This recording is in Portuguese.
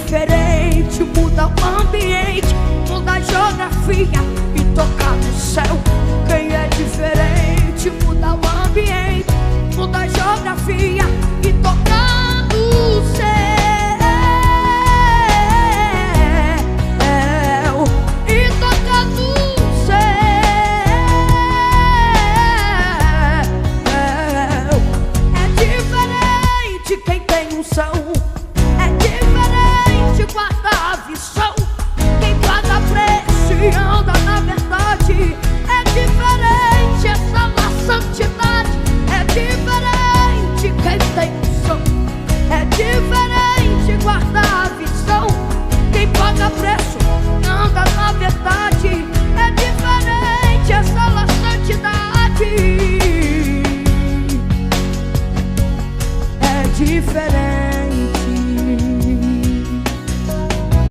diferente, muda o ambiente, muda a geografia e toca no céu. Quem é diferente, muda o ambiente, muda a geografia e toca no céu. E toca no céu. É diferente quem tem unção.